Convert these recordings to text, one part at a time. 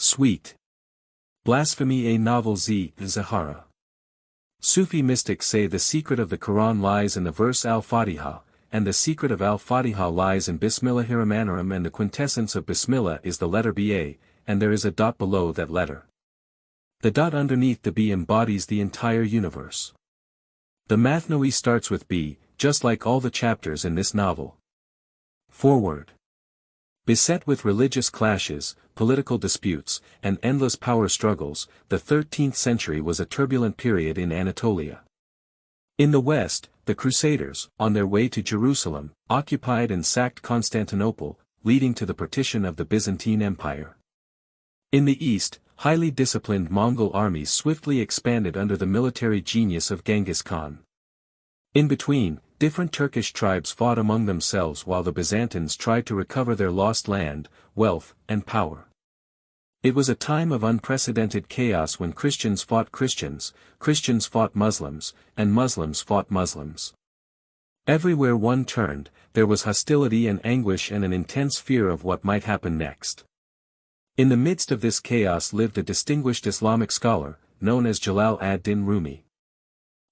Sweet. Blasphemy. A novel Zahara. Sufi mystics say the secret of the Quran lies in the verse Al-Fatiha, and the secret of Al-Fatiha lies in Bismillahirrahmanirrahim, and the quintessence of Bismillah is the letter Ba, and there is a dot below that letter. The dot underneath the B embodies the entire universe. The Mathnawi starts with B, just like all the chapters in this novel. Foreword. Beset with religious clashes, political disputes, and endless power struggles, the 13th century was a turbulent period in Anatolia. In the west, the Crusaders, on their way to Jerusalem, occupied and sacked Constantinople, leading to the partition of the Byzantine Empire. In the east, highly disciplined Mongol armies swiftly expanded under the military genius of Genghis Khan. In between, different Turkish tribes fought among themselves while the Byzantines tried to recover their lost land, wealth, and power. It was a time of unprecedented chaos when Christians fought Christians, Christians fought Muslims, and Muslims fought Muslims. Everywhere one turned, there was hostility and anguish and an intense fear of what might happen next. In the midst of this chaos lived a distinguished Islamic scholar, known as Jalal ad-Din Rumi.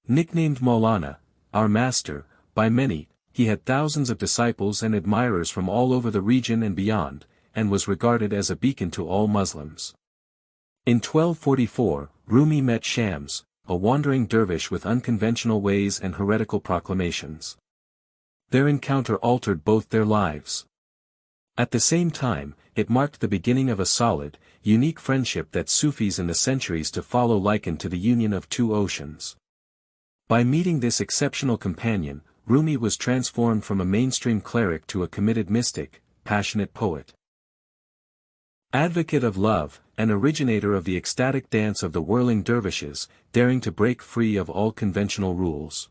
Nicknamed Maulana, our master, by many, he had thousands of disciples and admirers from all over the region and beyond, and was regarded as a beacon to all Muslims. In 1244, Rumi met Shams, a wandering dervish with unconventional ways and heretical proclamations. Their encounter altered both their lives. At the same time, it marked the beginning of a solid, unique friendship that Sufis in the centuries to follow likened to the union of two oceans. By meeting this exceptional companion, Rumi was transformed from a mainstream cleric to a committed mystic, passionate poet. Advocate of love, and originator of the ecstatic dance of the whirling dervishes, daring to break free of all conventional rules.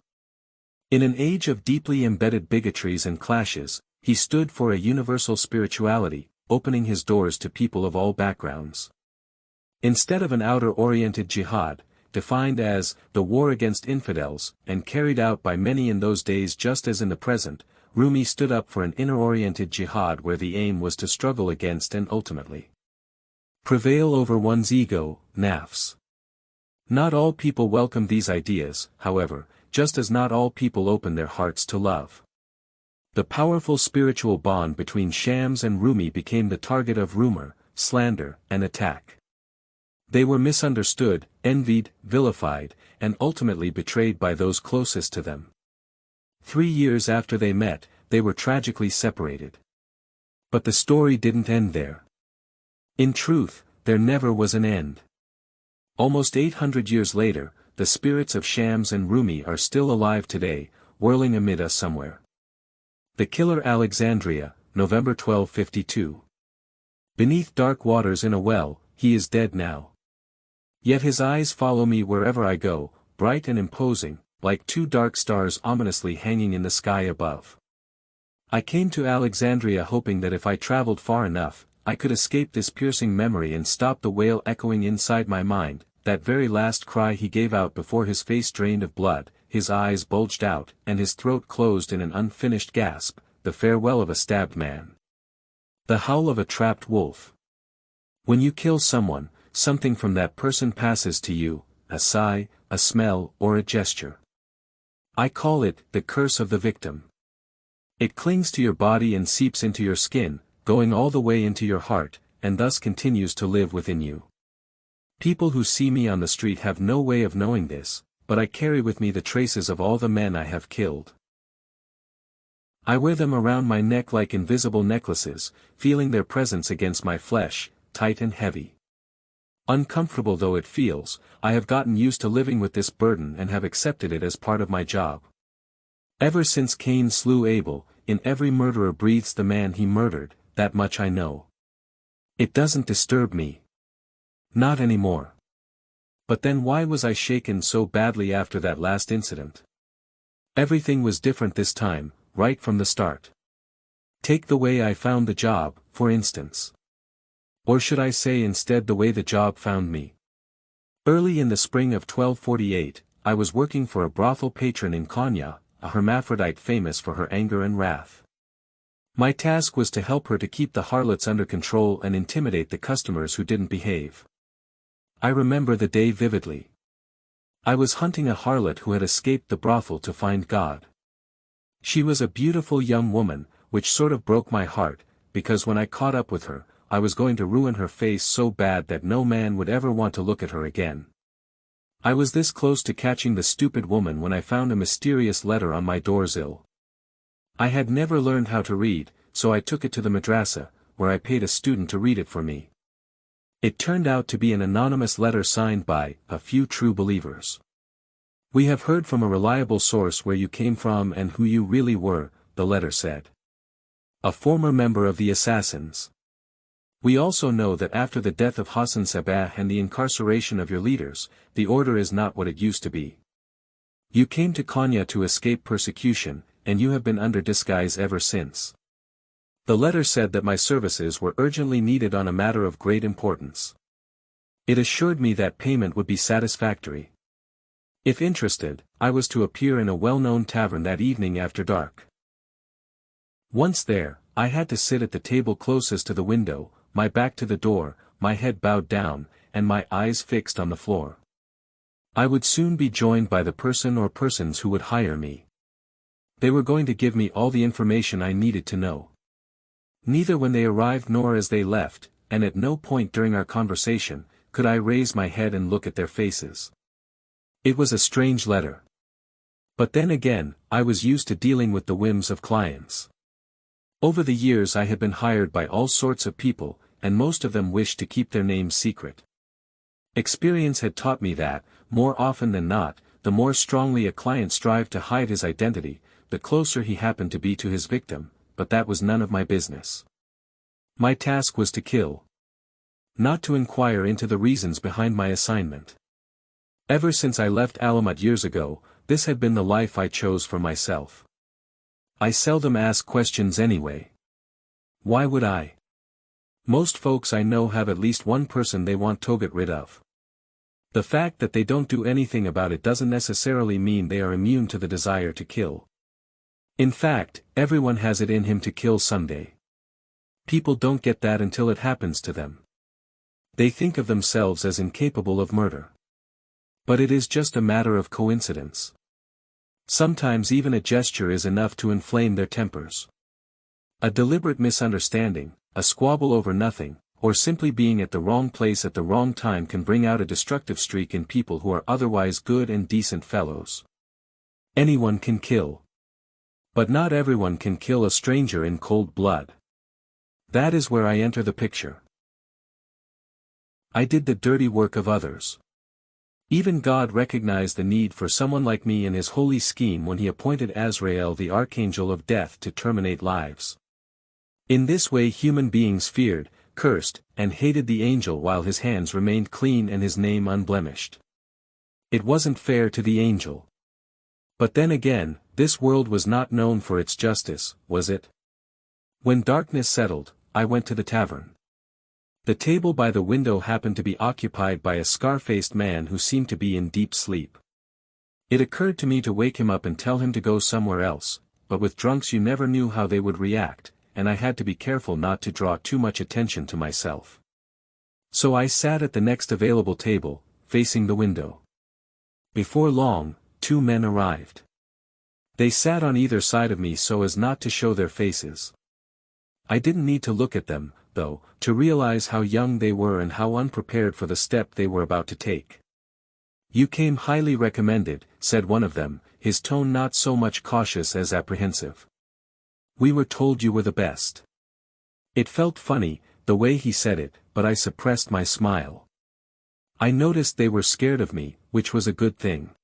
In an age of deeply embedded bigotries and clashes, he stood for a universal spirituality, opening his doors to people of all backgrounds. Instead of an outer-oriented jihad, defined as the war against infidels, and carried out by many in those days just as in the present, Rumi stood up for an inner-oriented jihad where the aim was to struggle against and ultimately prevail over one's ego, nafs. Not all people welcome these ideas, however, just as not all people open their hearts to love. The powerful spiritual bond between Shams and Rumi became the target of rumor, slander, and attack. They were misunderstood, envied, vilified, and ultimately betrayed by those closest to them. 3 years after they met, they were tragically separated. But the story didn't end there. In truth, there never was an end. Almost 800 years later, the spirits of Shams and Rumi are still alive today, whirling amid us somewhere. The Killer Alexandria, November 1252. Beneath dark waters in a well, he is dead now. Yet his eyes follow me wherever I go, bright and imposing, like two dark stars ominously hanging in the sky above. I came to Alexandria hoping that if I traveled far enough, I could escape this piercing memory and stop the wail echoing inside my mind, that very last cry he gave out before his face drained of blood, his eyes bulged out, and his throat closed in an unfinished gasp, the farewell of a stabbed man. The howl of a trapped wolf. When you kill someone, something from that person passes to you, a sigh, a smell, or a gesture. I call it the curse of the victim. It clings to your body and seeps into your skin, going all the way into your heart, and thus continues to live within you. People who see me on the street have no way of knowing this, but I carry with me the traces of all the men I have killed. I wear them around my neck like invisible necklaces, feeling their presence against my flesh, tight and heavy. Uncomfortable though it feels, I have gotten used to living with this burden and have accepted it as part of my job. Ever since Cain slew Abel, in every murderer breathes the man he murdered, that much I know. It doesn't disturb me. Not anymore. But then why was I shaken so badly after that last incident? Everything was different this time, right from the start. Take the way I found the job, for instance. Or should I say instead the way the job found me? Early in the spring of 1248, I was working for a brothel patron in Konya, a hermaphrodite famous for her anger and wrath. My task was to help her to keep the harlots under control and intimidate the customers who didn't behave. I remember the day vividly. I was hunting a harlot who had escaped the brothel to find God. She was a beautiful young woman, which sort of broke my heart, because when I caught up with her, I was going to ruin her face so bad that no man would ever want to look at her again. I was this close to catching the stupid woman when I found a mysterious letter on my doorsill. I had never learned how to read, so I took it to the madrasa, where I paid a student to read it for me. It turned out to be an anonymous letter signed by a few true believers. "We have heard from a reliable source where you came from and who you really were," the letter said. "A former member of the assassins. We also know that after the death of Hassan Sabah and the incarceration of your leaders, the order is not what it used to be. You came to Konya to escape persecution, and you have been under disguise ever since. The letter said that my services were urgently needed on a matter of great importance. It assured me that payment would be satisfactory. If interested, I was to appear in a well-known tavern that evening after dark. Once there, I had to sit at the table closest to the window, my back to the door, my head bowed down, and my eyes fixed on the floor. I would soon be joined by the person or persons who would hire me. They were going to give me all the information I needed to know. Neither when they arrived nor as they left, and at no point during our conversation, could I raise my head and look at their faces. It was a strange letter. But then again, I was used to dealing with the whims of clients. Over the years I had been hired by all sorts of people, and most of them wished to keep their names secret. Experience had taught me that, more often than not, the more strongly a client strived to hide his identity, the closer he happened to be to his victim, but that was none of my business. My task was to kill. Not to inquire into the reasons behind my assignment. Ever since I left Alamat years ago, this had been the life I chose for myself. I seldom ask questions anyway. Why would I? Most folks I know have at least one person they want to get rid of. The fact that they don't do anything about it doesn't necessarily mean they are immune to the desire to kill. In fact, everyone has it in him to kill someday. People don't get that until it happens to them. They think of themselves as incapable of murder. But it is just a matter of coincidence. Sometimes even a gesture is enough to inflame their tempers. A deliberate misunderstanding, a squabble over nothing, or simply being at the wrong place at the wrong time can bring out a destructive streak in people who are otherwise good and decent fellows. Anyone can kill. But not everyone can kill a stranger in cold blood. That is where I enter the picture. I did the dirty work of others. Even God recognized the need for someone like me in his holy scheme when he appointed Azrael the archangel of death to terminate lives. In this way human beings feared, cursed, and hated the angel while his hands remained clean and his name unblemished. It wasn't fair to the angel. But then again, this world was not known for its justice, was it? When darkness settled, I went to the tavern. The table by the window happened to be occupied by a scar-faced man who seemed to be in deep sleep. It occurred to me to wake him up and tell him to go somewhere else, but with drunks you never knew how they would react, and I had to be careful not to draw too much attention to myself. So I sat at the next available table, facing the window. Before long, 2 men arrived. They sat on either side of me so as not to show their faces. I didn't need to look at them, though, to realize how young they were and how unprepared for the step they were about to take. "You came highly recommended," said one of them, his tone not so much cautious as apprehensive. "We were told you were the best." It felt funny, the way he said it, but I suppressed my smile. I noticed they were scared of me, which was a good thing.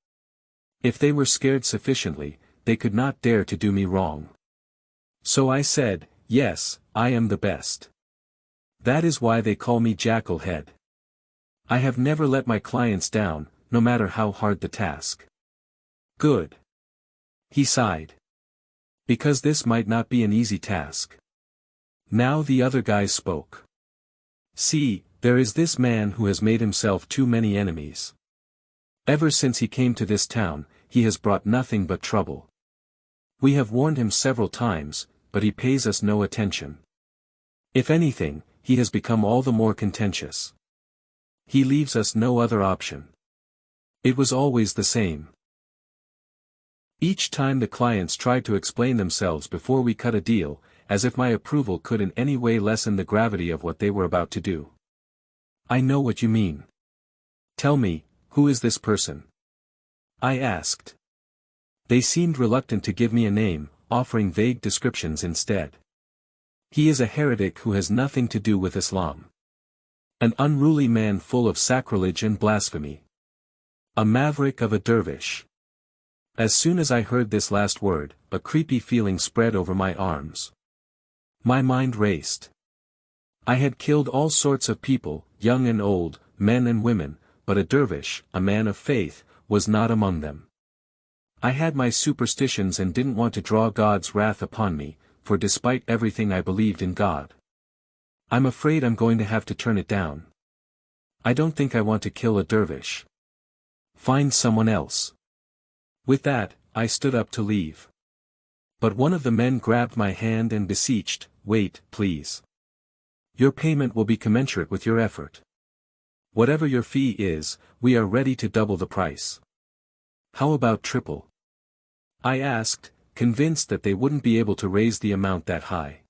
If they were scared sufficiently, they could not dare to do me wrong. So I said, "Yes, I am the best. That is why they call me Jackal Head. I have never let my clients down, no matter how hard the task." "Good." He sighed. "Because this might not be an easy task." Now the other guys spoke. "See, there is this man who has made himself too many enemies. Ever since he came to this town, he has brought nothing but trouble. We have warned him several times, but he pays us no attention. If anything, he has become all the more contentious. He leaves us no other option. It was always the same. Each time the clients tried to explain themselves before we cut a deal, as if my approval could in any way lessen the gravity of what they were about to do. I know what you mean. Tell me, who is this person? I asked. They seemed reluctant to give me a name, offering vague descriptions instead. He is a heretic who has nothing to do with Islam. An unruly man full of sacrilege and blasphemy. A maverick of a dervish. As soon as I heard this last word, a creepy feeling spread over my arms. My mind raced. I had killed all sorts of people, young and old, men and women, but a dervish, a man of faith, was not among them. I had my superstitions and didn't want to draw God's wrath upon me, for despite everything I believed in God. I'm afraid I'm going to have to turn it down. I don't think I want to kill a dervish. Find someone else. With that, I stood up to leave. But one of the men grabbed my hand and beseeched, "Wait, please. Your payment will be commensurate with your effort. Whatever your fee is, we are ready to double the price." "How about triple?" I asked, convinced that they wouldn't be able to raise the amount that high.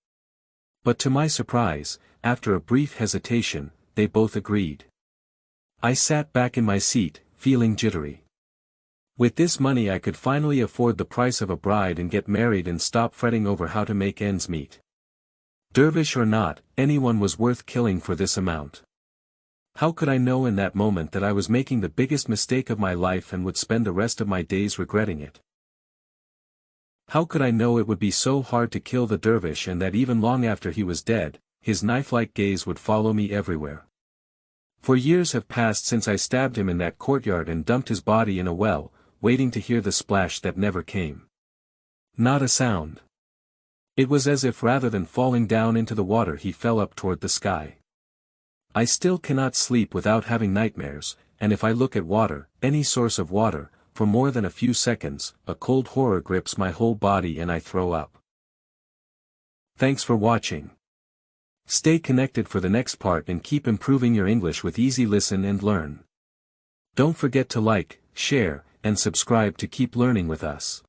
But to my surprise, after a brief hesitation, they both agreed. I sat back in my seat, feeling jittery. With this money I could finally afford the price of a bride and get married and stop fretting over how to make ends meet. Dervish or not, anyone was worth killing for this amount. How could I know in that moment that I was making the biggest mistake of my life and would spend the rest of my days regretting it? How could I know it would be so hard to kill the dervish and that even long after he was dead, his knife-like gaze would follow me everywhere? For years have passed since I stabbed him in that courtyard and dumped his body in a well, waiting to hear the splash that never came. Not a sound. It was as if rather than falling down into the water he fell up toward the sky. I still cannot sleep without having nightmares, and if I look at water, any source of water, for more than a few seconds, a cold horror grips my whole body and I throw up. Thanks for watching. Stay connected for the next part and keep improving your English with Easy Listen and Learn. Don't forget to like, share, and subscribe to keep learning with us.